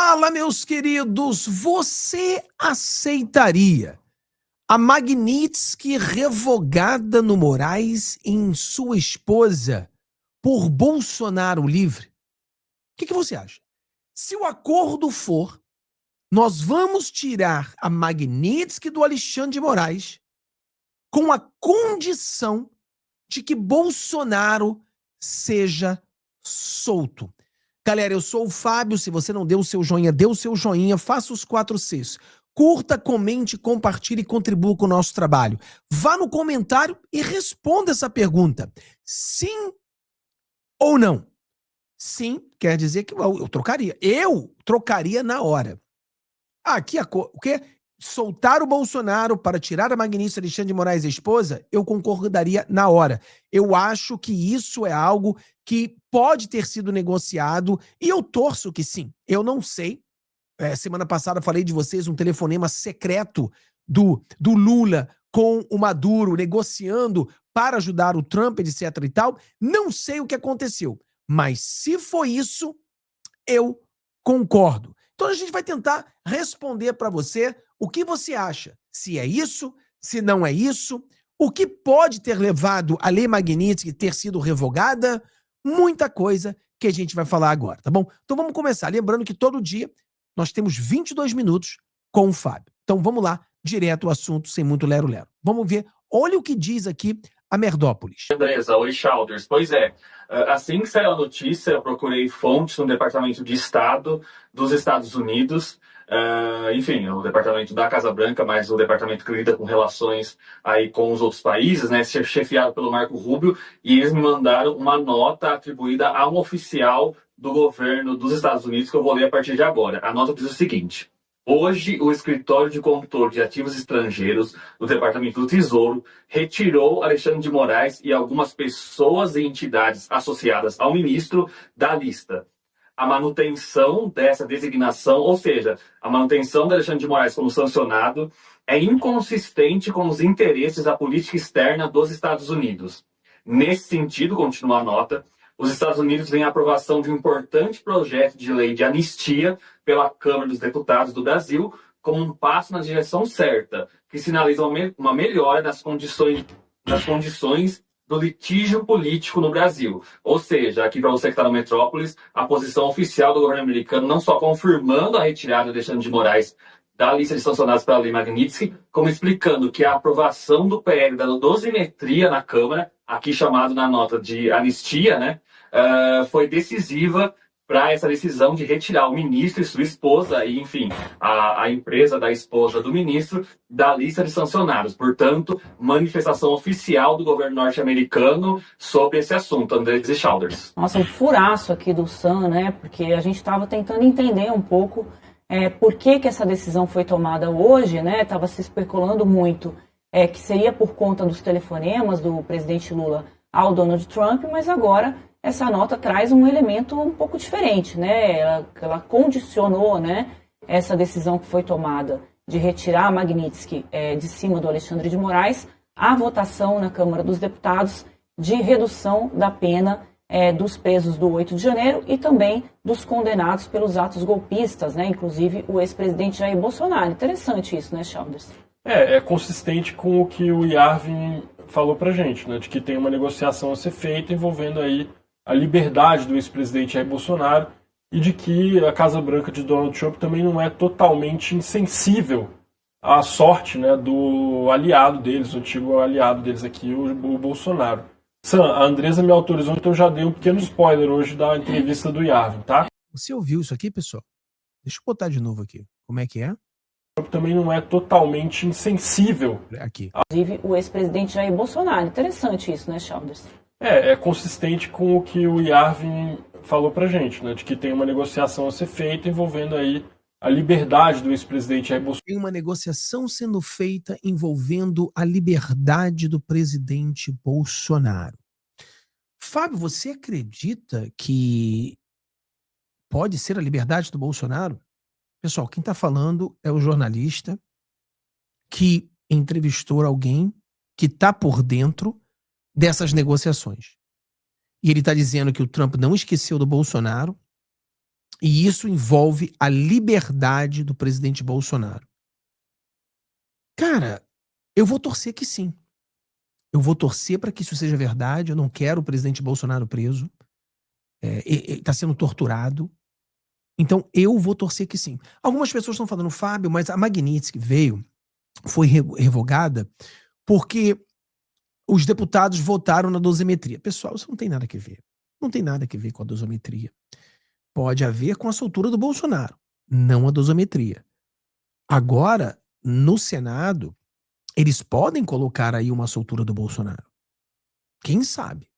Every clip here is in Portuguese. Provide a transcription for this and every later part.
Fala, meus queridos, você aceitaria a Magnitsky revogada no Moraes em sua esposa por Bolsonaro livre? O que você acha? Se o acordo for, nós vamos tirar a Magnitsky do Alexandre de Moraes com a condição de que Bolsonaro seja solto. Galera, eu sou o Fábio. Se você não deu o seu joinha, dê o seu joinha, faça os 4 Cs. Curta, comente, compartilhe e contribua com o nosso trabalho. Vá no comentário e responda essa pergunta. Sim ou não? Sim, quer dizer que eu trocaria. Eu trocaria na hora. Aqui o quê? Soltar o Bolsonaro para tirar a Magnitsky Alexandre de Moraes, a esposa, eu concordaria na hora. Eu acho que isso é algo que pode ter sido negociado e eu torço que sim. Eu não sei. Semana passada falei de vocês um telefonema secreto do Lula com o Maduro negociando para ajudar o Trump, etc e tal. Não sei o que aconteceu, mas se foi isso, eu concordo. Então a gente vai tentar responder para você o que você acha. Se é isso, se não é isso, o que pode ter levado a Lei Magnitsky ter sido revogada, muita coisa que a gente vai falar agora, tá bom? Então vamos começar. Lembrando que todo dia nós temos 22 minutos com o Fábio. Então vamos lá, direto ao assunto, sem muito lero-lero. Vamos ver, olha o que diz aqui a Merdópolis. Beleza, oi Chalders. Pois é, assim que saiu a notícia, eu procurei fontes no Departamento de Estado dos Estados Unidos, enfim, o Departamento da Casa Branca, mas o departamento que lida com relações aí com os outros países, né, chefiado pelo Marco Rubio, e eles me mandaram uma nota atribuída a um oficial do governo dos Estados Unidos, que eu vou ler a partir de agora. A nota diz o seguinte: hoje, o Escritório de Controle de Ativos Estrangeiros do Departamento do Tesouro retirou Alexandre de Moraes e algumas pessoas e entidades associadas ao ministro da lista. A manutenção dessa designação, ou seja, a manutenção de Alexandre de Moraes como sancionado, é inconsistente com os interesses da política externa dos Estados Unidos. Nesse sentido, continua a nota, os Estados Unidos veem a aprovação de um importante projeto de lei de anistia pela Câmara dos Deputados do Brasil como um passo na direção certa, que sinaliza uma melhora nas condições do litígio político no Brasil. Ou seja, aqui para você que está no Metrópolis, a posição oficial do governo americano não só confirmando a retirada de Alexandre de Moraes da lista de sancionados pela Lei Magnitsky, como explicando que a aprovação do PL da dosimetria na Câmara, aqui chamado na nota de anistia, né, foi decisiva para essa decisão de retirar o ministro e sua esposa, e, enfim, a empresa da esposa do ministro, da lista de sancionados. Portanto, manifestação oficial do governo norte-americano sobre esse assunto. Andrés e Chalders. Nossa, um furaço aqui do Sam, né? Porque a gente estava tentando entender um pouco por que essa decisão foi tomada hoje, né? Estava se especulando muito que seria por conta dos telefonemas do presidente Lula ao Donald Trump, mas agora essa nota traz um elemento um pouco diferente, né? Ela condicionou, né, essa decisão que foi tomada de retirar a Magnitsky de cima do Alexandre de Moraes à votação na Câmara dos Deputados de redução da pena dos presos do 8 de janeiro e também dos condenados pelos atos golpistas, né? Inclusive o ex-presidente Jair Bolsonaro. Interessante isso, né, Chalders? É consistente com o que o Yarvin falou pra gente, né? De que tem uma negociação a ser feita envolvendo aí a liberdade do ex-presidente Jair Bolsonaro e de que a Casa Branca de Donald Trump também não é totalmente insensível à sorte, né, do aliado deles, o antigo aliado deles aqui, o Bolsonaro. Sam, a Andresa me autorizou, então eu já dei um pequeno spoiler hoje da entrevista do Yarvin, tá? Você ouviu isso aqui, pessoal? Deixa eu botar de novo aqui. Como é que é? Trump também não é totalmente insensível. Aqui. Inclusive o ex-presidente Jair Bolsonaro. Interessante isso, né, Chalders? É consistente com o que o Yarvin falou pra gente, né? De que tem uma negociação a ser feita envolvendo aí a liberdade do ex-presidente Jair Bolsonaro. Tem uma negociação sendo feita envolvendo a liberdade do presidente Bolsonaro. Fábio, você acredita que pode ser a liberdade do Bolsonaro? Pessoal, quem está falando é o jornalista que entrevistou alguém que está por dentro dessas negociações. E ele está dizendo que o Trump não esqueceu do Bolsonaro E isso envolve a liberdade do presidente Bolsonaro. Cara, eu vou torcer que sim. Eu vou torcer para que isso seja verdade. Eu não quero o presidente Bolsonaro preso. Está sendo torturado. Então, eu vou torcer que sim. Algumas pessoas estão falando, Fábio, mas a Magnitsky veio, foi revogada porque os deputados votaram na dosimetria. Pessoal, isso não tem nada a ver. Não tem nada a ver com a dosimetria. Pode haver com a soltura do Bolsonaro, não a dosimetria. Agora, no Senado, eles podem colocar aí uma soltura do Bolsonaro. Quem sabe?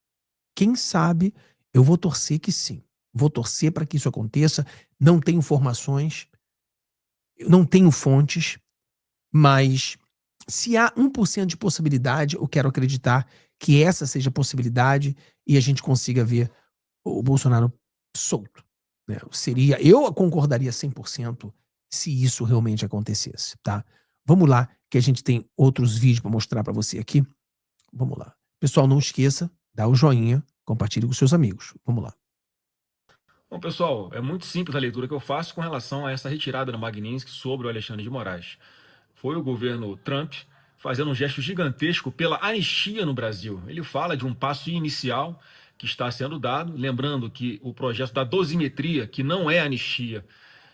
Quem sabe, eu vou torcer que sim. Vou torcer para que isso aconteça. Não tenho informações, não tenho fontes, mas se há 1% de possibilidade, eu quero acreditar que essa seja a possibilidade e a gente consiga ver o Bolsonaro solto. Né? Eu concordaria 100% se isso realmente acontecesse, tá? Vamos lá, que a gente tem outros vídeos para mostrar para você aqui. Vamos lá. Pessoal, não esqueça, dá o joinha, compartilhe com seus amigos. Vamos lá. Bom, pessoal, é muito simples a leitura que eu faço com relação a essa retirada da Magnitsky sobre o Alexandre de Moraes. Foi o governo Trump fazendo um gesto gigantesco pela anistia no Brasil. Ele fala de um passo inicial que está sendo dado, lembrando que o projeto da dosimetria, que não é anistia,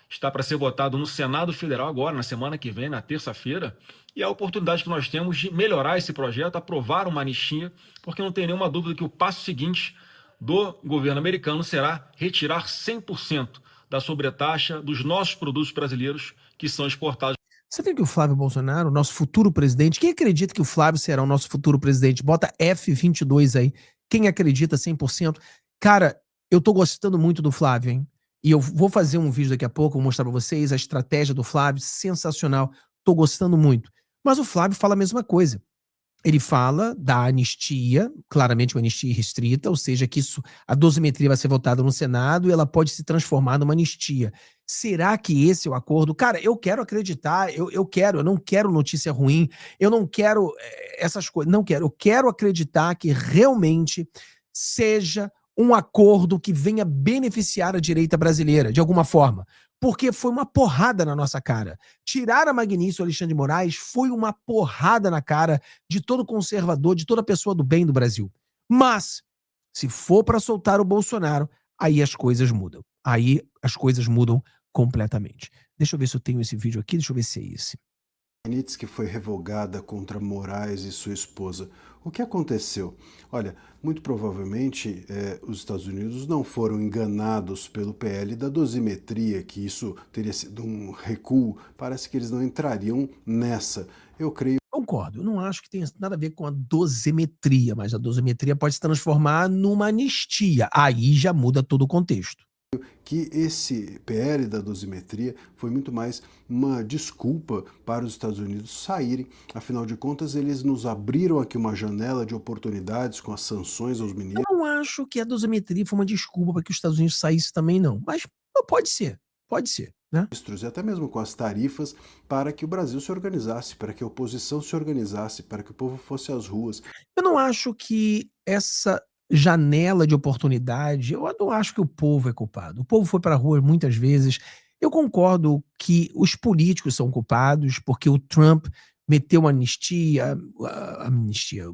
está para ser votado no Senado Federal agora, na semana que vem, na terça-feira, e é a oportunidade que nós temos de melhorar esse projeto, aprovar uma anistia, porque não tem nenhuma dúvida que o passo seguinte do governo americano será retirar 100% da sobretaxa dos nossos produtos brasileiros que são exportados. Você tem que o Flávio Bolsonaro, nosso futuro presidente, quem acredita que o Flávio será o nosso futuro presidente? Bota F22 aí. Quem acredita 100%? Cara, eu tô gostando muito do Flávio, hein? E eu vou fazer um vídeo daqui a pouco, vou mostrar pra vocês a estratégia do Flávio, sensacional. Tô gostando muito. Mas o Flávio fala a mesma coisa. Ele fala da anistia, claramente uma anistia restrita, ou seja, que a dosimetria vai ser votada no Senado e ela pode se transformar numa anistia. Será que esse é o acordo? Cara, eu quero acreditar, eu não quero notícia ruim, eu não quero essas coisas, não quero. Eu quero acreditar que realmente seja um acordo que venha beneficiar a direita brasileira, de alguma forma. Porque foi uma porrada na nossa cara. Tirar a Magnitsky e o Alexandre de Moraes foi uma porrada na cara de todo conservador, de toda pessoa do bem do Brasil. Mas, se for para soltar o Bolsonaro, aí as coisas mudam. Aí as coisas mudam completamente. Deixa eu ver se eu tenho esse vídeo aqui, deixa eu ver se é esse. Magnitsky foi revogada contra Moraes e sua esposa. O que aconteceu? Olha, muito provavelmente os Estados Unidos não foram enganados pelo PL da dosimetria, que isso teria sido um recuo. Parece que eles não entrariam nessa. Eu creio. Concordo, eu não acho que tenha nada a ver com a dosimetria, mas a dosimetria pode se transformar numa anistia. Aí já muda todo o contexto. Que esse PL da dosimetria foi muito mais uma desculpa para os Estados Unidos saírem. Afinal de contas, eles nos abriram aqui uma janela de oportunidades com as sanções aos mineiros. Eu não acho que a dosimetria foi uma desculpa para que os Estados Unidos saíssem também, não. Mas pode ser, né? E até mesmo com as tarifas para que o Brasil se organizasse, para que a oposição se organizasse, para que o povo fosse às ruas. Eu não acho que essa janela de oportunidade, eu não acho que o povo é culpado. O povo foi para a rua muitas vezes. Eu concordo que os políticos são culpados, porque o Trump meteu a anistia,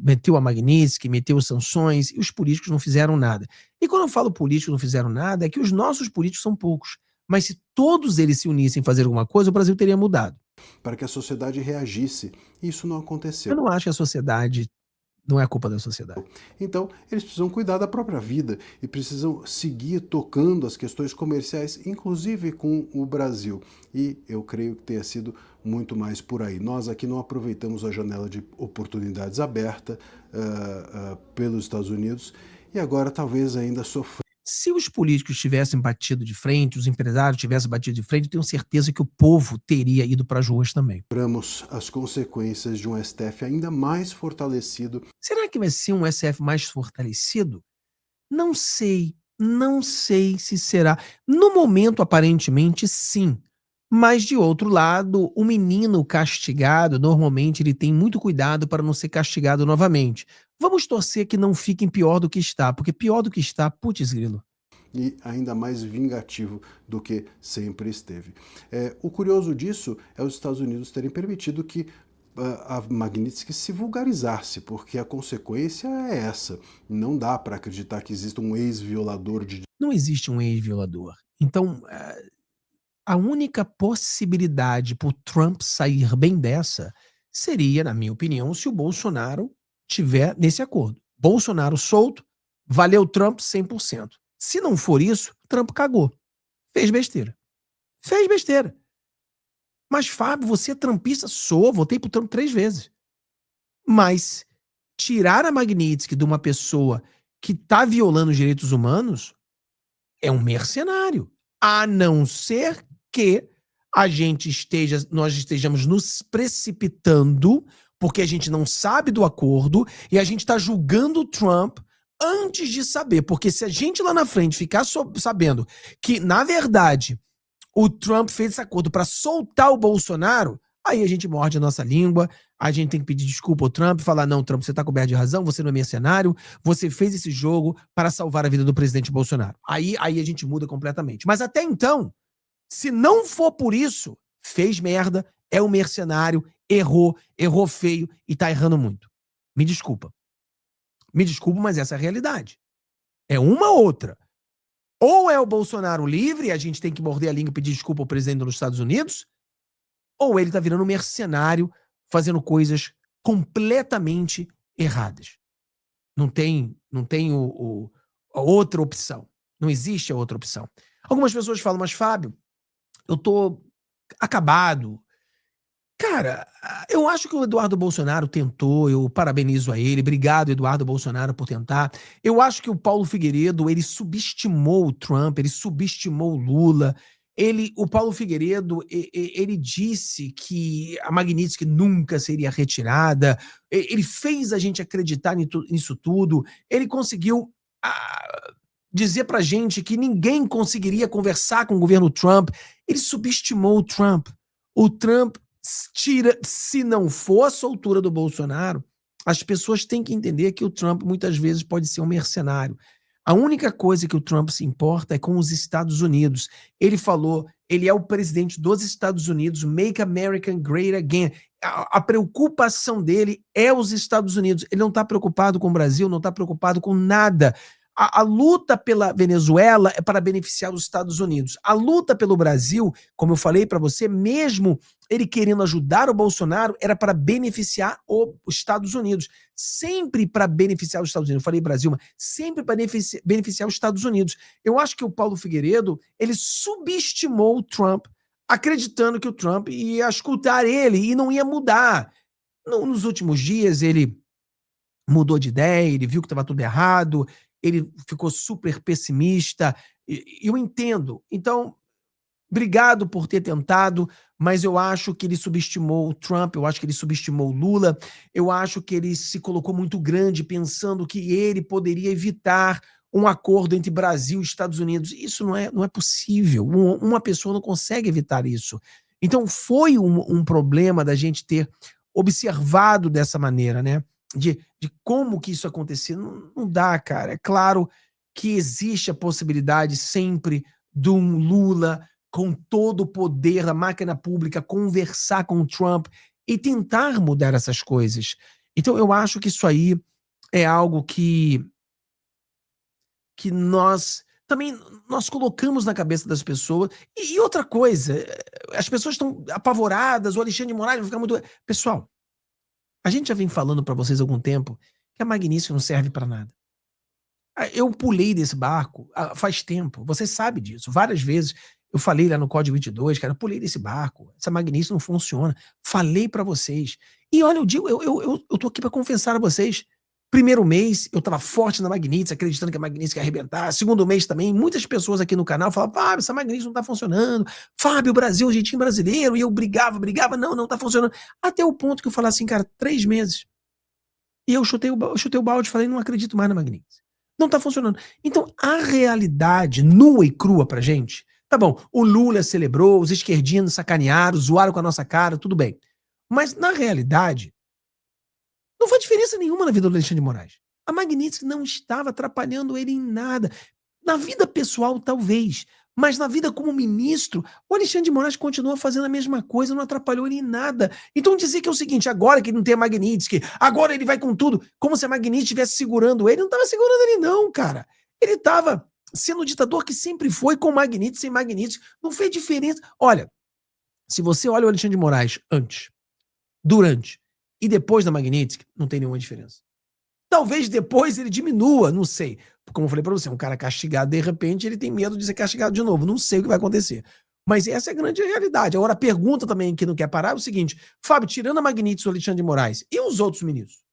meteu a Magnitsky, meteu sanções, e os políticos não fizeram nada. E quando eu falo políticos não fizeram nada, é que os nossos políticos são poucos. Mas se todos eles se unissem em fazer alguma coisa, o Brasil teria mudado. Para que a sociedade reagisse. Isso não aconteceu. Eu não acho que a sociedade... Não é culpa da sociedade. Então, eles precisam cuidar da própria vida e precisam seguir tocando as questões comerciais, inclusive com o Brasil. E eu creio que tenha sido muito mais por aí. Nós aqui não aproveitamos a janela de oportunidades aberta pelos Estados Unidos e agora talvez ainda sofremos. Se os políticos tivessem batido de frente, os empresários tivessem batido de frente, eu tenho certeza que o povo teria ido para as ruas também. As consequências de um STF ainda mais fortalecido. Será que vai ser um STF mais fortalecido? Não sei se será. No momento, aparentemente, sim. Mas, de outro lado, o menino castigado, normalmente, ele tem muito cuidado para não ser castigado novamente. Vamos torcer que não fiquem pior do que está, porque pior do que está, putz grilo. e ainda mais vingativo do que sempre esteve. O curioso disso é os Estados Unidos terem permitido que a Magnitsky se vulgarizasse, porque a consequência é essa. Não dá para acreditar que exista um ex-violador de... Não existe um ex-violador. Então, a única possibilidade para o Trump sair bem dessa seria, na minha opinião, se o Bolsonaro tiver nesse acordo. Bolsonaro solto, valeu Trump 100%. Se não for isso, Trump cagou. Fez besteira. Fez besteira. Mas, Fábio, você é trumpista? Sou, votei pro Trump 3 vezes. Mas tirar a Magnitsky de uma pessoa que tá violando os direitos humanos é um mercenário. A não ser que nós estejamos nos precipitando, porque a gente não sabe do acordo e a gente está julgando o Trump antes de saber. Porque se a gente lá na frente ficar sabendo que, na verdade, o Trump fez esse acordo para soltar o Bolsonaro, aí a gente morde a nossa língua, a gente tem que pedir desculpa ao Trump, falar, não, Trump, você está coberto de razão, você não é mercenário, você fez esse jogo para salvar a vida do presidente Bolsonaro. Aí a gente muda completamente. Mas até então, se não for por isso, fez merda, é um mercenário, errou feio e tá errando muito. Me desculpa. Me desculpa, mas essa é a realidade. É uma ou outra. Ou é o Bolsonaro livre, e a gente tem que morder a língua e pedir desculpa ao presidente dos Estados Unidos, ou ele tá virando um mercenário, fazendo coisas completamente erradas. Não tem a outra opção. Não existe a outra opção. Algumas pessoas falam, mas Fábio, eu tô acabado. Cara, eu acho que o Eduardo Bolsonaro tentou, eu parabenizo a ele, obrigado Eduardo Bolsonaro por tentar. Eu acho que o Paulo Figueiredo, ele subestimou o Trump, ele subestimou o Lula. O Paulo Figueiredo, ele disse que a Magnitsky nunca seria retirada, ele fez a gente acreditar nisso tudo, ele conseguiu dizer pra gente que ninguém conseguiria conversar com o governo Trump, ele subestimou o Trump. O Trump se não for a soltura do Bolsonaro, as pessoas têm que entender que o Trump muitas vezes pode ser um mercenário. A única coisa que o Trump se importa é com os Estados Unidos. Ele falou, ele é o presidente dos Estados Unidos, Make America Great Again. A preocupação dele é os Estados Unidos. Ele não está preocupado com o Brasil, não está preocupado com nada. A luta pela Venezuela é para beneficiar os Estados Unidos. A luta pelo Brasil, como eu falei para você, mesmo ele querendo ajudar o Bolsonaro, era para beneficiar os Estados Unidos. Sempre para beneficiar os Estados Unidos. Eu falei Brasil, mas sempre para beneficiar os Estados Unidos. Eu acho que o Paulo Figueiredo, ele subestimou o Trump, acreditando que o Trump ia escutar ele e não ia mudar. Nos últimos dias, ele mudou de ideia, ele viu que estava tudo errado, ele ficou super pessimista, eu entendo. Então, obrigado por ter tentado, mas eu acho que ele subestimou o Trump, eu acho que ele subestimou o Lula, eu acho que ele se colocou muito grande pensando que ele poderia evitar um acordo entre Brasil e Estados Unidos. Isso não é possível, uma pessoa não consegue evitar isso. Então foi um problema da gente ter observado dessa maneira, né? De como que isso acontecia. Não dá, cara. É claro que existe a possibilidade sempre de um Lula com todo o poder da máquina pública conversar com o Trump e tentar mudar essas coisas. Então eu acho que isso aí é algo que nós também nós colocamos na cabeça das pessoas. E outra coisa, as pessoas estão apavoradas, o Alexandre de Moraes vai ficar muito... Pessoal, a gente já vem falando para vocês há algum tempo que a Magnitsky não serve para nada. Eu pulei desse barco faz tempo, você sabe disso. Várias vezes eu falei lá no Código 22, cara, eu pulei desse barco, essa Magnitsky não funciona. Falei para vocês. E olha, eu tô aqui para confessar a vocês. Primeiro mês, eu tava forte na Magnitsky, acreditando que a Magnitsky ia arrebentar. Segundo mês também, muitas pessoas aqui no canal falavam, Fábio, essa Magnitsky não tá funcionando. Fábio, o Brasil, o jeitinho brasileiro. E eu brigava, não tá funcionando. Até o ponto que eu falava assim, cara, 3 meses. E eu chutei o balde e falei, não acredito mais na Magnitsky. Não tá funcionando. Então, a realidade nua e crua pra gente, tá bom, o Lula celebrou, os esquerdinhos sacanearam, zoaram com a nossa cara, tudo bem. Mas, na realidade, não faz diferença nenhuma na vida do Alexandre de Moraes. A Magnitsky não estava atrapalhando ele em nada. Na vida pessoal, talvez. Mas na vida como ministro, o Alexandre de Moraes continua fazendo a mesma coisa, não atrapalhou ele em nada. Então dizer que é o seguinte, agora que ele não tem a Magnitsky, agora ele vai com tudo, como se a Magnitsky estivesse segurando ele, não estava segurando ele não, cara. Ele estava sendo o ditador que sempre foi, com Magnitsky, sem Magnitsky, não fez diferença. Olha, se você olha o Alexandre de Moraes antes, durante e depois da Magnitsky, não tem nenhuma diferença. Talvez depois ele diminua, não sei. Como eu falei pra você, um cara castigado, de repente, ele tem medo de ser castigado de novo. Não sei o que vai acontecer. Mas essa é a grande realidade. Agora, a pergunta também que não quer parar é o seguinte, Fábio, tirando a Magnitsky e o Alexandre de Moraes, e os outros ministros?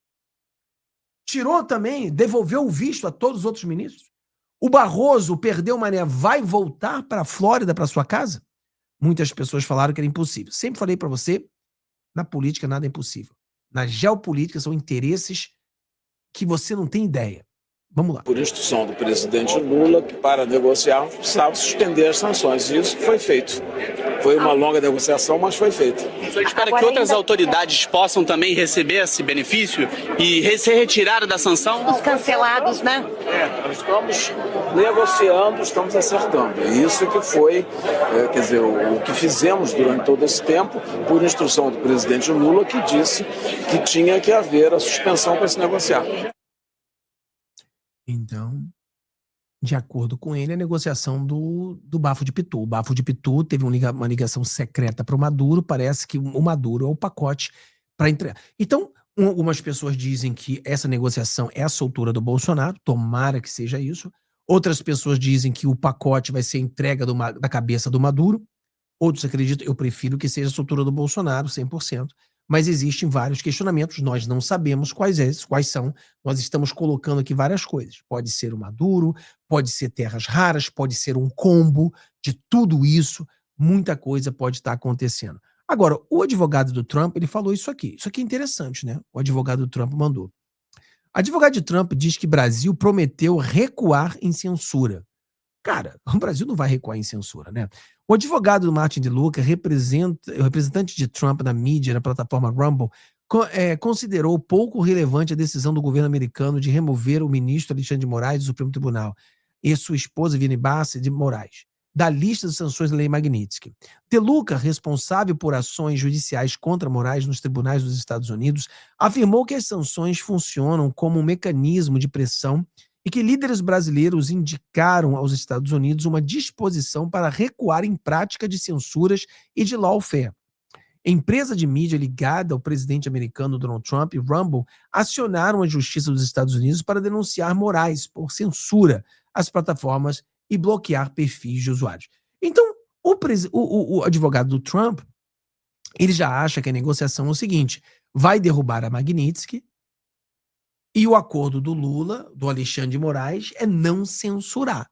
Tirou também, devolveu o visto a todos os outros ministros? O Barroso perdeu Mané, vai voltar para a Flórida, para sua casa? Muitas pessoas falaram que era impossível. Sempre falei para você, na política nada é impossível. Na geopolítica são interesses que você não tem ideia. Vamos lá. Por instrução do presidente Lula, que para negociar precisava suspender as sanções. E isso foi feito. Foi uma longa negociação, mas foi feito. O senhor espera que outras autoridades possam também receber esse benefício e ser retirada da sanção? Os cancelados, né? Nós estamos negociando, estamos acertando. E isso que foi, quer dizer, o que fizemos durante todo esse tempo, por instrução do presidente Lula, que disse que tinha que haver a suspensão para se negociar. Então, de acordo com ele, a negociação do Bafo de Pitu. O Bafo de Pitu teve uma ligação secreta para o Maduro, parece que o Maduro é o pacote para entregar. Então, algumas pessoas dizem que essa negociação é a soltura do Bolsonaro, tomara que seja isso. Outras pessoas dizem que o pacote vai ser entrega da cabeça do Maduro. Outros acreditam, eu prefiro que seja a soltura do Bolsonaro, 100%. Mas existem vários questionamentos, nós não sabemos quais são, nós estamos colocando aqui várias coisas. Pode ser o Maduro, pode ser terras raras, pode ser um combo de tudo isso, muita coisa pode estar acontecendo. Agora, o advogado do Trump, ele falou isso aqui é interessante, né? O advogado do Trump mandou. O advogado de Trump diz que o Brasil prometeu recuar em censura. Cara, o Brasil não vai recuar em censura, né? O advogado do Martin DeLuca, representante de Trump na mídia, na plataforma Rumble, considerou pouco relevante a decisão do governo americano de remover o ministro Alexandre de Moraes do Supremo Tribunal e sua esposa Viviane Bassi de Moraes da lista de sanções da Lei Magnitsky. DeLuca, responsável por ações judiciais contra Moraes nos tribunais dos Estados Unidos, afirmou que as sanções funcionam como um mecanismo de pressão e que líderes brasileiros indicaram aos Estados Unidos uma disposição para recuar em prática de censuras e de lawfare. Empresa de mídia ligada ao presidente americano Donald Trump e Rumble acionaram a Justiça dos Estados Unidos para denunciar Moraes por censura às plataformas e bloquear perfis de usuários. Então, o advogado do Trump, ele já acha que a negociação é o seguinte, vai derrubar a Magnitsky, e o acordo do Lula, do Alexandre de Moraes, é não censurar.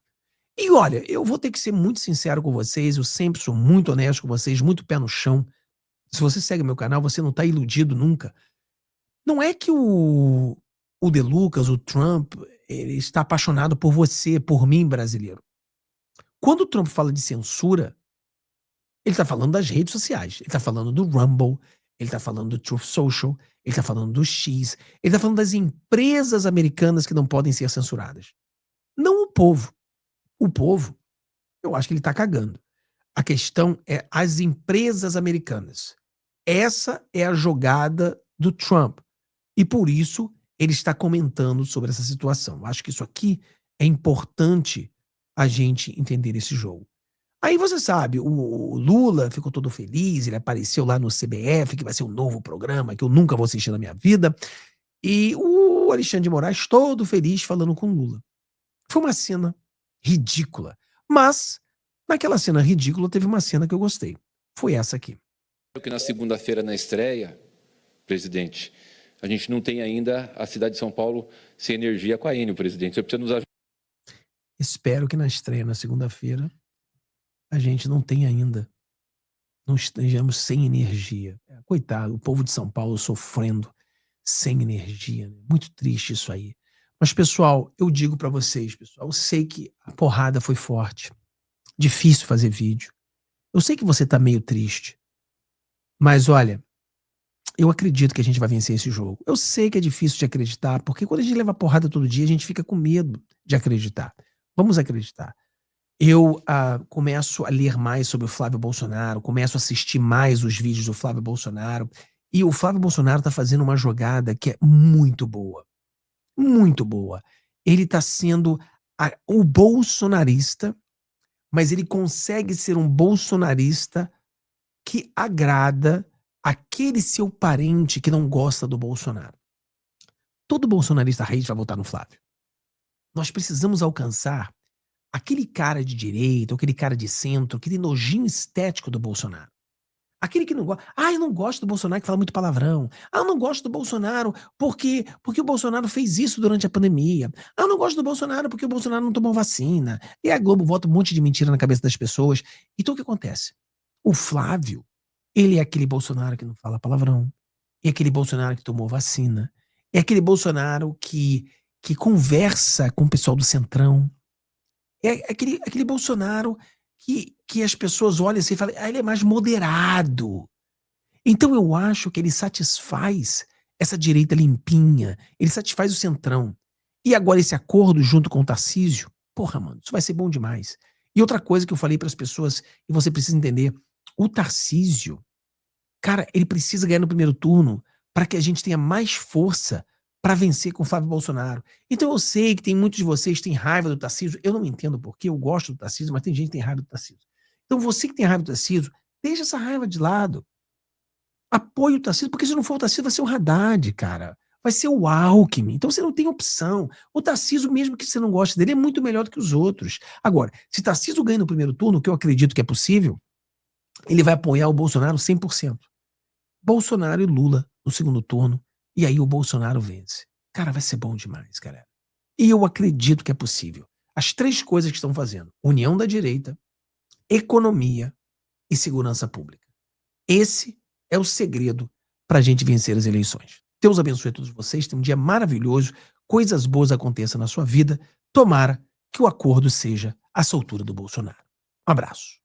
E olha, eu vou ter que ser muito sincero com vocês, eu sempre sou muito honesto com vocês, muito pé no chão. Se você segue meu canal, você não está iludido nunca. Não é que o De Lucas, o Trump, ele está apaixonado por você, por mim, brasileiro. Quando o Trump fala de censura, ele está falando das redes sociais, ele está falando do Rumble, ele está falando do Truth Social, ele está falando do X, ele está falando das empresas americanas que não podem ser censuradas. Não o povo. O povo, eu acho que ele está cagando. A questão é as empresas americanas. Essa é a jogada do Trump. E por isso ele está comentando sobre essa situação. Eu acho que isso aqui é importante a gente entender esse jogo. Aí você sabe, o Lula ficou todo feliz, ele apareceu lá no CBF, que vai ser um novo programa que eu nunca vou assistir na minha vida, e o Alexandre de Moraes todo feliz falando com o Lula. Foi uma cena ridícula, mas naquela cena ridícula teve uma cena que eu gostei. Foi essa aqui. Que na segunda-feira, na estreia, presidente, a gente não tem ainda a cidade de São Paulo sem energia com a Enel, presidente. Você precisa nos ajudar. Espero que na estreia, na segunda-feira, a gente não tenha ainda, não estejamos sem energia. Coitado, o povo de São Paulo sofrendo sem energia. Muito triste isso aí. Mas, pessoal, eu digo pra vocês, pessoal, eu sei que a porrada foi forte. Difícil fazer vídeo. Eu sei que você tá meio triste. Mas, olha, eu acredito que a gente vai vencer esse jogo. Eu sei que é difícil de acreditar, porque quando a gente leva porrada todo dia, a gente fica com medo de acreditar. Vamos acreditar. Eu começo a ler mais sobre o Flávio Bolsonaro, começo a assistir mais os vídeos do Flávio Bolsonaro, e o Flávio Bolsonaro está fazendo uma jogada que é muito boa. Muito boa. Ele está sendo o bolsonarista, mas ele consegue ser um bolsonarista que agrada aquele seu parente que não gosta do Bolsonaro. Todo bolsonarista raiz vai votar no Flávio. Nós precisamos alcançar aquele cara de direita, aquele cara de centro, aquele nojinho estético do Bolsonaro. Aquele que não gosta. Eu não gosto do Bolsonaro que fala muito palavrão. Eu não gosto do Bolsonaro porque o Bolsonaro fez isso durante a pandemia. Eu não gosto do Bolsonaro porque o Bolsonaro não tomou vacina. E a Globo bota um monte de mentira na cabeça das pessoas. Então o que acontece? O Flávio, ele é aquele Bolsonaro que não fala palavrão. É aquele Bolsonaro que tomou vacina. É aquele Bolsonaro que conversa com o pessoal do Centrão. É aquele Bolsonaro que as pessoas olham assim e falam, ele é mais moderado. Então eu acho que ele satisfaz essa direita limpinha, ele satisfaz o Centrão. E agora esse acordo junto com o Tarcísio, porra, mano, isso vai ser bom demais. E outra coisa que eu falei para as pessoas, e você precisa entender, o Tarcísio, cara, ele precisa ganhar no primeiro turno para que a gente tenha mais força para vencer com o Flávio Bolsonaro. Então eu sei que tem muitos de vocês que têm raiva do Tarcísio, eu não entendo porquê, eu gosto do Tarcísio, mas tem gente que tem raiva do Tarcísio. Então você que tem raiva do Tarcísio, deixa essa raiva de lado. Apoie o Tarcísio, porque se não for o Tarcísio vai ser o Haddad, cara. Vai ser o Alckmin. Então você não tem opção. O Tarcísio, mesmo que você não goste dele, é muito melhor do que os outros. Agora, se Tarcísio ganha no primeiro turno, que eu acredito que é possível, ele vai apoiar o Bolsonaro 100%. Bolsonaro e Lula no segundo turno, e aí o Bolsonaro vence. Cara, vai ser bom demais, galera. E eu acredito que é possível. As três coisas que estão fazendo: união da direita, economia e segurança pública. Esse é o segredo para a gente vencer as eleições. Deus abençoe a todos vocês, tenham um dia maravilhoso, coisas boas aconteçam na sua vida. Tomara que o acordo seja a soltura do Bolsonaro. Um abraço.